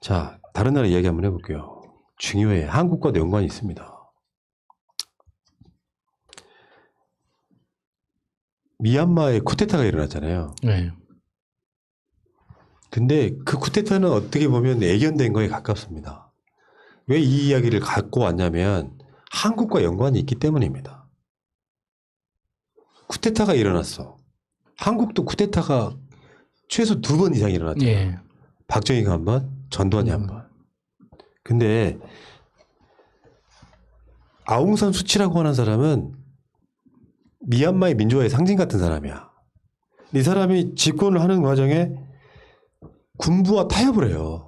자, 다른 나라 이야기 한번 해볼게요. 중요해. 한국과도 연관이 있습니다. 미얀마에 쿠데타가 일어났잖아요. 네. 근데 그 쿠데타는 어떻게 보면 애견된 거에 가깝습니다. 왜 이 이야기를 갖고 왔냐면 한국과 연관이 있기 때문입니다. 쿠데타가 일어났어. 한국도 쿠데타가 최소 2번 이상 일어났죠. 예. 박정희가 한 번, 전두환이 한 번. 근데 아웅산 수치라고 하는 사람은 미얀마의 민주화의 상징 같은 사람이야. 이 사람이 집권을 하는 과정에 군부와 타협을 해요.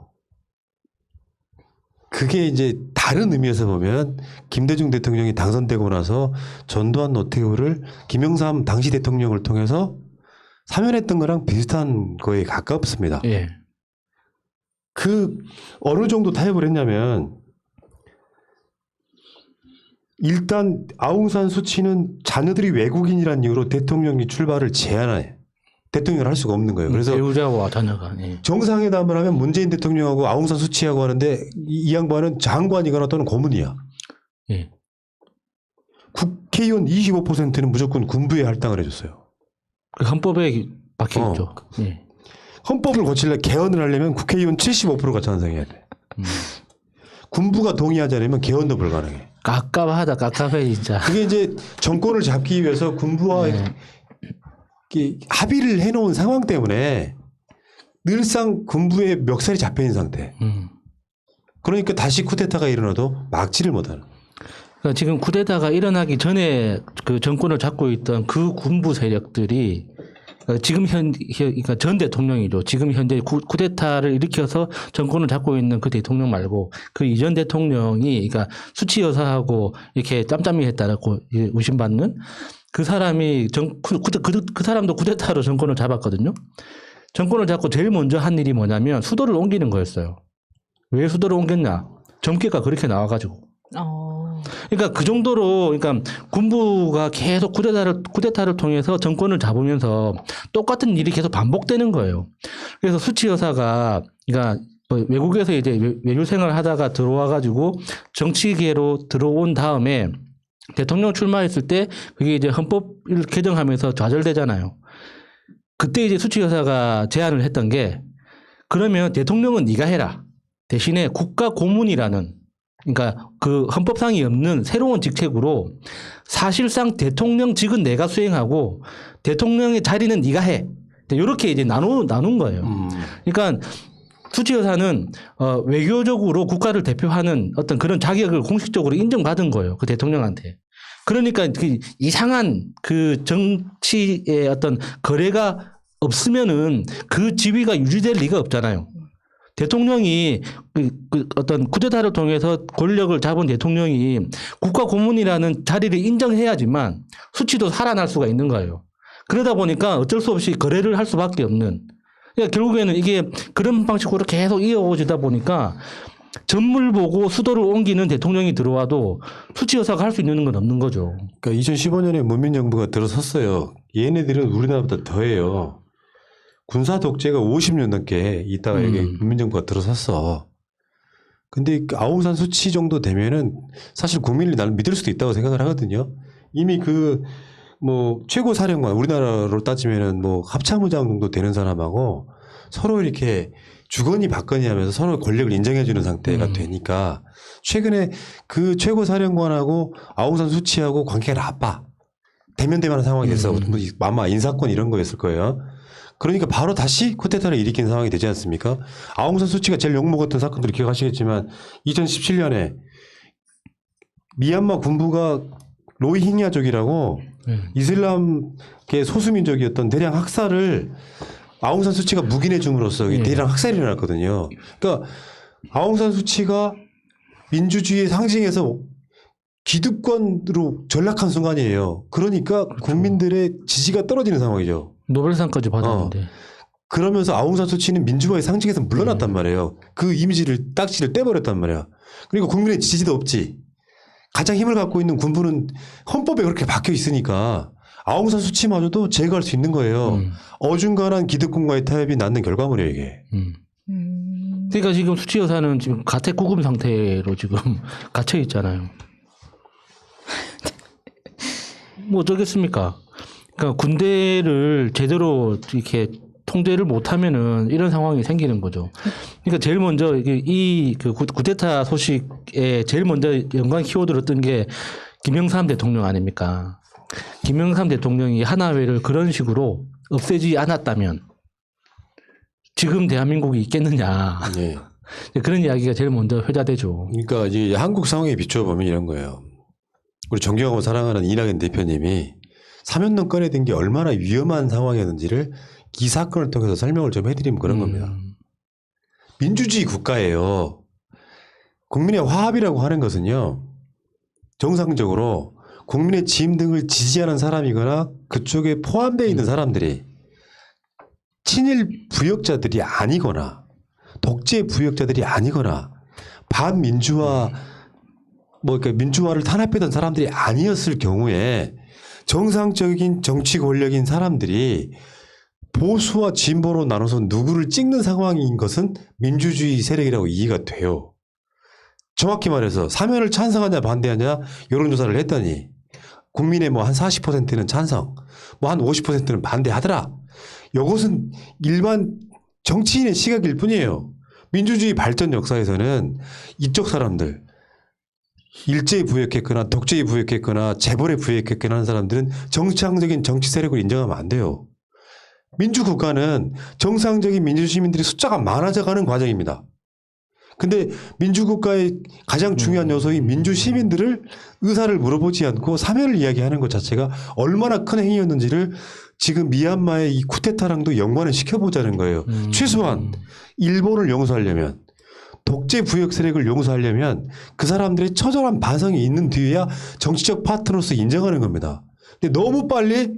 그게 이제 다른 의미에서 보면 김대중 대통령이 당선되고 나서 전두환 노태우를 김영삼 당시 대통령을 통해서 사면했던 거랑 비슷한 거에 가깝습니다. 예. 그 어느 정도 타협을 했냐면 일단 아웅산 수치는 자녀들이 외국인이라는 이유로 대통령이 출발을 제한해. 대통령을 할 수가 없는 거예요. 그래서 배우자와 자녀가. 예. 정상회담을 하면 문재인 대통령하고 아웅산 수치하고 하는데 이 양반은 장관이거나 또는 고문이야. 예. 국회의원 25%는 무조건 군부에 할당을 해줬어요. 그 헌법에 박혀 있죠. 예. 헌법을 고치려 개헌을 하려면 국회의원 75%가 찬성해야 돼. 군부가 동의하지 않으면 개헌도 불가능해. 깝깝해 진짜. 그게 이제 정권을 잡기 위해서 군부와 합의를 해놓은 상황 때문에 늘상 군부의 멱살이 잡혀있는 상태. 그러니까 다시 쿠데타가 일어나도 막지를 못하는. 그러니까 지금 쿠데타가 일어나기 전에 그 정권을 잡고 있던 그 군부 세력들이 지금 그러니까 전 대통령이죠. 지금 현재 쿠데타를 일으켜서 정권을 잡고 있는 그 대통령 말고 그 이전 대통령이 그러니까 수치 여사하고 이렇게 짬짬이 했다라고 의심받는 그 사람이 그 사람도 쿠데타로 정권을 잡았거든요. 정권을 잡고 제일 먼저 한 일이 뭐냐면 수도를 옮기는 거였어요. 왜 수도를 옮겼냐? 점괘가 그렇게 나와가지고. 그러니까 그 정도로 그러니까 군부가 계속 쿠데타를 통해서 정권을 잡으면서 똑같은 일이 계속 반복되는 거예요. 그래서 수치 여사가 그러니까 외국에서 이제 외교 생활을 하다가 들어와가지고 정치계로 들어온 다음에 대통령 출마했을 때 그게 이제 헌법을 개정하면서 좌절되잖아요. 그때 이제 수치 여사가 제안을 했던 게 그러면 대통령은 네가 해라. 대신에 국가 고문이라는 그러니까 그 헌법상이 없는 새로운 직책으로 사실상 대통령직은 내가 수행하고 대통령의 자리는 네가 해. 이렇게 이제 나눈 거예요. 그러니까 수치 여사는 외교적으로 국가를 대표하는 어떤 그런 자격을 공식적으로 인정받은 거예요. 그 대통령한테. 그러니까 그 이상한 그 정치의 어떤 거래가 없으면은 그 지위가 유지될 리가 없잖아요. 대통령이 그 어떤 쿠데타를 통해서 권력을 잡은 대통령이 국가 고문이라는 자리를 인정해야지만 수치도 살아날 수가 있는 거예요. 그러다 보니까 어쩔 수 없이 거래를 할 수밖에 없는. 그러니까 결국에는 이게 그런 방식으로 계속 이어오지다 보니까 전물 보고 수도를 옮기는 대통령이 들어와도 수치 여사가 할 수 있는 건 없는 거죠. 그러니까 2015년에 문민정부가 들어섰어요. 얘네들은 우리나라보다 더해요. 군사 독재가 50년 넘게 있다가 여기 문민정부가 들어섰어. 근데 아웅산 수치 정도 되면은 사실 국민이 나를 믿을 수도 있다고 생각을 하거든요. 이미 최고 사령관, 우리나라로 따지면은 합참의장 정도 되는 사람하고 서로 이렇게 주거니 받거니 하면서 서로 권력을 인정해주는 상태가 되니까 최근에 그 최고 사령관하고 아웅산 수치하고 관계가 나빠. 대면대면한 상황이 됐어. 아마 인사권 이런 거였을 거예요. 그러니까 바로 다시 쿠데타를 일으킨 상황이 되지 않습니까? 아웅산 수치가 제일 욕먹었던 사건들을 기억하시겠지만 2017년에 미얀마 군부가 로힝야족이라고 이슬람계 소수민족이었던 대량 학살을 아웅산 수치가 묵인해 줌으로써 대량 학살이 일어났거든요. 그러니까 아웅산 수치가 민주주의의 상징에서 기득권으로 전락한 순간이에요. 그러니까 국민들의 지지가 떨어지는 상황이죠. 노벨상까지 받았는데. 그러면서 아웅산 수치는 민주화의 상징에서 물러났단 말이에요. 그 이미지를 딱지를 떼버렸단 말이야. 그러니까 국민의 지지도 없지. 가장 힘을 갖고 있는 군부는 헌법에 그렇게 박혀 있으니까 아웅산 수치마저도 제거할 수 있는 거예요. 어중간한 기득권과의 타협이 낳는 결과물이에요, 이게. 그러니까 지금 수치 여사는 지금 가택 구금 상태로 지금 갇혀 있잖아요. 뭐 어쩌겠습니까? 그러니까 군대를 제대로 이렇게 통제를 못하면은 이런 상황이 생기는 거죠. 그러니까 제일 먼저 그 쿠데타 소식에 제일 먼저 연관 키워드로 뜬 게 김영삼 대통령 아닙니까? 김영삼 대통령이 하나회를 그런 식으로 없애지 않았다면 지금 대한민국이 있겠느냐. 네. 그런 이야기가 제일 먼저 회자되죠. 그러니까 이제 한국 상황에 비춰보면 이런 거예요. 우리 존경하고 사랑하는 이낙연 대표님이 사면론 꺼내든 게 얼마나 위험한 상황이었는지를 이 사건을 통해서 설명을 좀 해드리면 그런 겁니다. 민주주의 국가예요. 국민의 화합이라고 하는 것은요. 정상적으로 국민의 지임 등을 지지하는 사람이거나 그쪽에 포함되어 있는 사람들이 친일 부역자들이 아니거나 독재 부역자들이 아니거나 반민주화 그러니까 민주화를 탄압했던 사람들이 아니었을 경우에 정상적인 정치 권력인 사람들이 보수와 진보로 나눠서 누구를 찍는 상황인 것은 민주주의 세력이라고 이해가 돼요. 정확히 말해서 사면을 찬성하냐 반대하냐 여론조사를 했더니 국민의 뭐 한 40%는 찬성, 뭐 한 50%는 반대하더라. 이것은 일반 정치인의 시각일 뿐이에요. 민주주의 발전 역사에서는 이쪽 사람들 일제에 부역했거나 독재에 부역했거나 재벌에 부역했거나 하는 사람들은 정상적인 정치 세력을 인정하면 안 돼요. 민주국가는 정상적인 민주시민들이 숫자가 많아져가는 과정입니다. 근데 민주국가의 가장 중요한 요소인 민주시민들을 의사를 물어보지 않고 사면을 이야기하는 것 자체가 얼마나 큰 행위였는지를 지금 미얀마의 이 쿠데타랑도 연관을 시켜보자는 거예요. 최소한 일본을 용서하려면 독재 부역 세력을 용서하려면 그 사람들의 처절한 반성이 있는 뒤에야 정치적 파트너로서 인정하는 겁니다. 근데 너무 빨리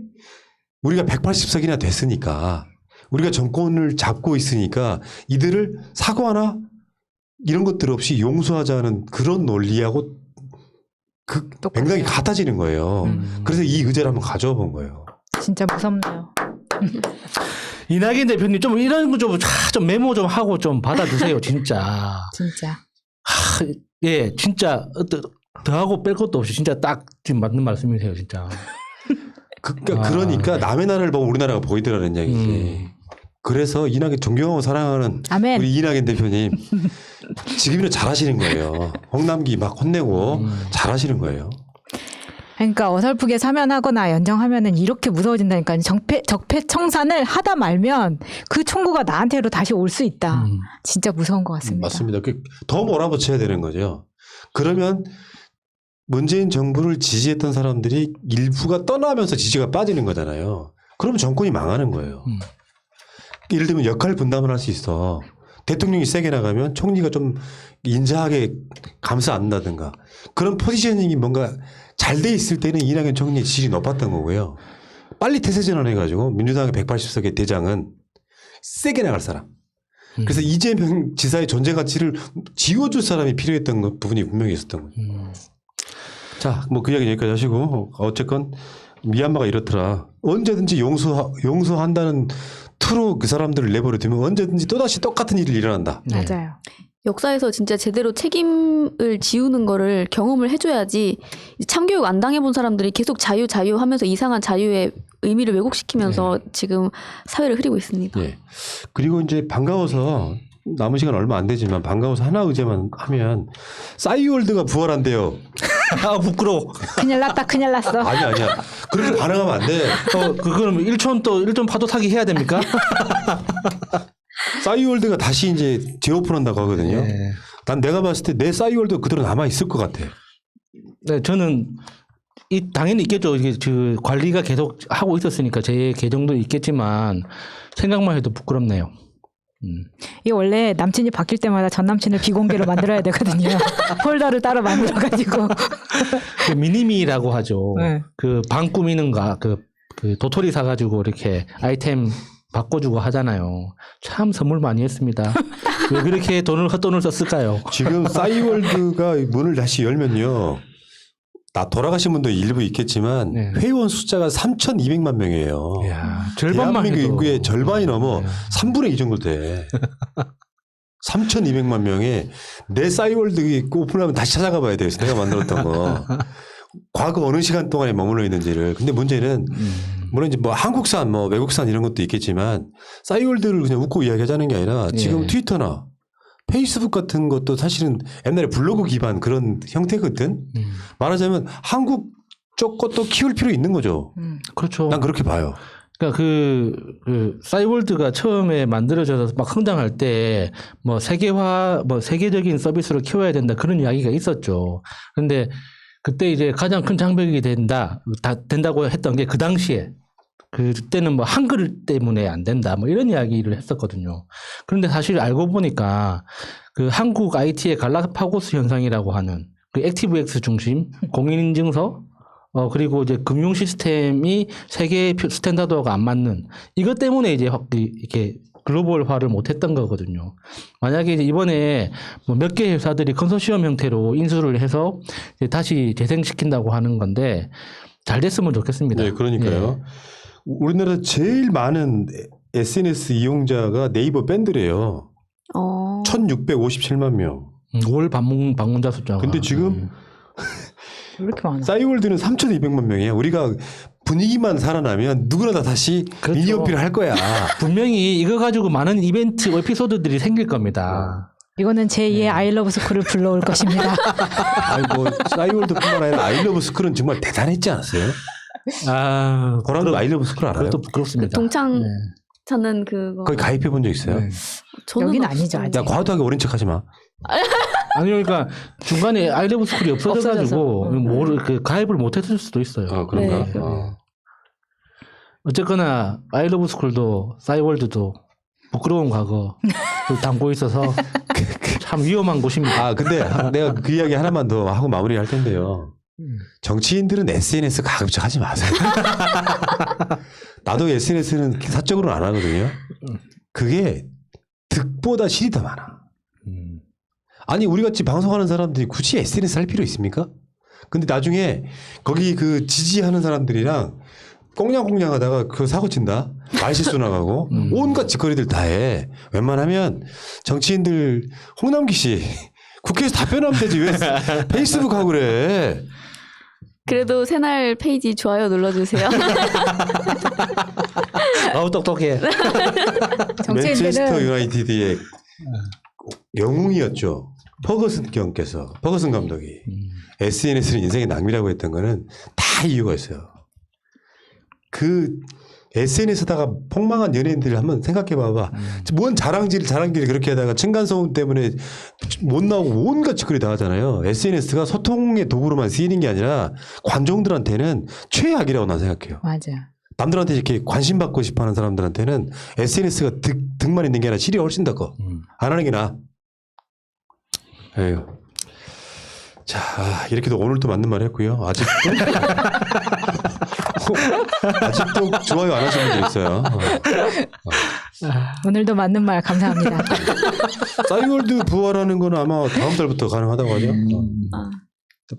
우리가 180석이나 됐으니까 우리가 정권을 잡고 있으니까 이들을 사과나 이런 것들 없이 용서하자는 그런 논리하고 그 맥락이 같아지는 거예요. 그래서 이 의제를 한번 가져와 본 거예요. 진짜 무섭네요. 이낙연 대표님 좀 이런 거 좀 메모 좀 하고 좀 받아주세요. 진짜. 진짜. 예, 진짜 더하고 뺄 것도 없이 진짜 딱 지금 맞는 말씀이세요. 진짜. 그러니까 남의 나라를 보고 우리나라가 보이더라는 얘기지. 그래서 이낙연 존경하고 사랑하는 아멘. 우리 이낙연 대표님 지금이는 잘하시는 거예요. 홍남기 막 혼내고 잘하시는 거예요. 그러니까 어설프게 사면하거나 연정하면은 이렇게 무서워진다니까. 적폐청산을 하다 말면 그 총구가 나한테로 다시 올 수 있다. 진짜 무서운 것 같습니다. 맞습니다. 더 몰아붙여야 되는 거죠. 그러면 문재인 정부를 지지했던 사람들이 일부가 떠나면서 지지가 빠지는 거잖아요. 그러면 정권이 망하는 거예요. 예를 들면 역할 분담을 할 수 있어. 대통령이 세게 나가면 총리가 좀 인자하게 감싸 안다든가 그런 포지셔닝이 뭔가 잘 돼 있을 때는 이낙연 총리의 지지율이 높았던 거고요. 빨리 태세 전환해가지고 민주당의 180석의 대장은 세게 나갈 사람. 그래서 이재명 지사의 존재 가치를 지워줄 사람이 필요했던 부분이 분명히 있었던 거죠. 자, 뭐 그 이야기 여기까지 하시고 어쨌건 미얀마가 이렇더라. 언제든지 용서한다는 투로 그 사람들을 내버려 두면 언제든지 또다시 똑같은 일이 일어난다. 맞아요. 역사에서 진짜 제대로 책임을 지우는 거를 경험을 해줘야지 참교육 안 당해본 사람들이 계속 자유 하면서 이상한 자유의 의미를 왜곡시키면서 지금 사회를 흐리고 있습니다. 예. 그리고 이제 반가워서 남은 시간 얼마 안 되지만 반가워서 하나 의제만 하면 싸이월드가 부활한대요. 아 부끄러워. 큰일 났다. 큰일 났어. 아니야. 그렇게 반응하면 안 돼. 그럼 1촌 파도 타기 해야 됩니까? 싸이월드가 다시 이제 재오픈한다고 하거든요. 네. 난 내가 봤을 때 내 싸이월드가 그대로 남아 있을 것 같아. 네, 저는 당연히 있겠죠. 이게 그 관리가 계속 하고 있었으니까 제 계정도 있겠지만 생각만 해도 부끄럽네요. 이게 원래 남친이 바뀔 때마다 전 남친을 비공개로 만들어야 되거든요. 폴더를 따로 만들어가지고. 그 미니미라고 하죠. 네. 그 방 꾸미는 거, 그 도토리 사가지고 이렇게 아이템 바꿔주고 하잖아요. 참 선물 많이 했습니다. 왜 그렇게 헛돈을 썼을까요? 지금 싸이월드가 문을 다시 열면요. 나 돌아가신 분도 일부 있겠지만 네. 회원 숫자가 3,200만 명이에요. 이야, 절반만 대한민국 해도. 인구의 절반이 넘어 네. 3분의 2 정도 돼. 3,200만 명에 내 싸이월드 오픈하면 다시 찾아가 봐야 돼요. 내가 만들었던 거. 과거 어느 시간 동안에 머물러 있는지를. 근데 문제는 물론 이제 뭐 한국산 뭐 외국산 이런 것도 있겠지만 싸이월드를 그냥 웃고 이야기하자는 게 아니라 지금 예. 트위터나 페이스북 같은 것도 사실은 옛날에 블로그 기반 그런 형태거든. 말하자면 한국 쪽 것도 키울 필요 있는 거죠. 그렇죠. 난 그렇게 봐요. 그러니까 그 싸이월드가 처음에 만들어져서 막 성장할 때 뭐 세계화, 뭐 세계적인 서비스로 키워야 된다 그런 이야기가 있었죠. 그런데 그때 이제 가장 큰 장벽이 된다고 했던 게 그 당시에 그때는 뭐 한글 때문에 안 된다 뭐 이런 이야기를 했었거든요. 그런데 사실 알고 보니까 그 한국 IT의 갈라파고스 현상이라고 하는 그 액티브엑스 중심 공인인증서 그리고 이제 금융 시스템이 세계 스탠다드가 안 맞는 이것 때문에 이제 이렇게 글로벌화를 못했던 거거든요. 만약에 이제 이번에 뭐 몇 개 회사들이 컨소시엄 형태로 인수를 해서 이제 다시 재생시킨다고 하는 건데 잘 됐으면 좋겠습니다. 네, 그러니까요. 우리나라 제일 많은 SNS 이용자가 네이버 밴드래요. 1,657만 명. 올 방문자 숫자가. 근데 지금 왜 이렇게 많아? 싸이월드는 3,200만 명이야. 우리가 분위기만 살아나면 누구나 다 다시 그렇죠. 미니어필을 할 거야. 분명히 이거 가지고 많은 이벤트 에피소드들이 생길 겁니다. 이거는 제2의 아이러브 스쿨을 불러올 것입니다. 아이고 싸이월드뿐만 아니라 아이러브 스쿨은 정말 대단했지 않았어요? 아, 보라도 아이러브 스쿨 알아요? 그것도 부끄럽습니다. 동창 네. 저는 그거 거기 가입해 본 적 있어요? 네. 저는 여긴 없어요. 아니죠, 아직. 야 과도하게 어린 척하지 마. 아니 그러니까 중간에 아이러브 스쿨이 없어져가지고 없어져서. 그 가입을 못했을 수도 있어요. 그런가? 네. 어쨌거나 아이러브 스쿨도 싸이월드도 부끄러운 과거 담고 있어서 참 위험한 곳입니다. 아 근데 내가 그 이야기 하나만 더 하고 마무리할 텐데요. 정치인들은 SNS 가급적 하지 마세요. 나도 SNS는 사적으로는 안 하거든요. 그게 득보다 실이 더 많아. 아니 우리 같이 방송하는 사람들이 굳이 SNS 할 필요 있습니까? 근데 나중에 거기 그 지지하는 사람들이랑 꽁냥꽁냥 하다가 그 사고 친다. 말실수 나가고 온갖 짓거리들 다 해. 웬만하면 정치인들 홍남기 씨 국회에서 답변하면 되지 왜 페이스북 하고 그래. 그래도 새날 페이지 좋아요 눌러주세요. 아우 똑똑해. 맨체스터 정치인들은 유나이티드의 영웅이었죠. 퍼거슨 감독이 SNS는 인생의 낭비라고 했던 거는 다 이유가 있어요. 그 SNS에다가 폭망한 연예인들을 한번 생각해 봐봐. 뭔 자랑질을 그렇게 하다가 층간소음 때문에 못 나오고 온갖 짓거리 다 하잖아요. SNS가 소통의 도구로만 쓰이는 게 아니라 관종들한테는 최악이라고 난 생각해요. 맞아. 남들한테 이렇게 관심 받고 싶어 하는 사람들한테는 SNS가 득만 있는 게 아니라 실이 훨씬 더 커. 안 하는 게 나아. 에휴. 자, 이렇게도 오늘 또 맞는 말 했고요. 아직도 좋아요 안 하시는 분들 있어요. 오늘도 맞는 말 감사합니다. 싸이월드 부활하는 건 아마 다음 달부터 가능하다고 하죠.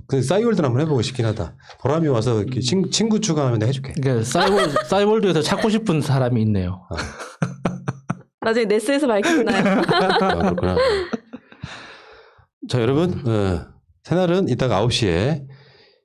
그 싸이월드는 한번 해보고 싶긴 하다. 보람이 와서 이렇게 친구 추가하면 내가 해줄게. 그러니까 싸이월드에서 찾고 싶은 사람이 있네요. 나중에 네스에서 밝히나요? 그렇구나. 자, 여러분, 새날은 이따가 9시에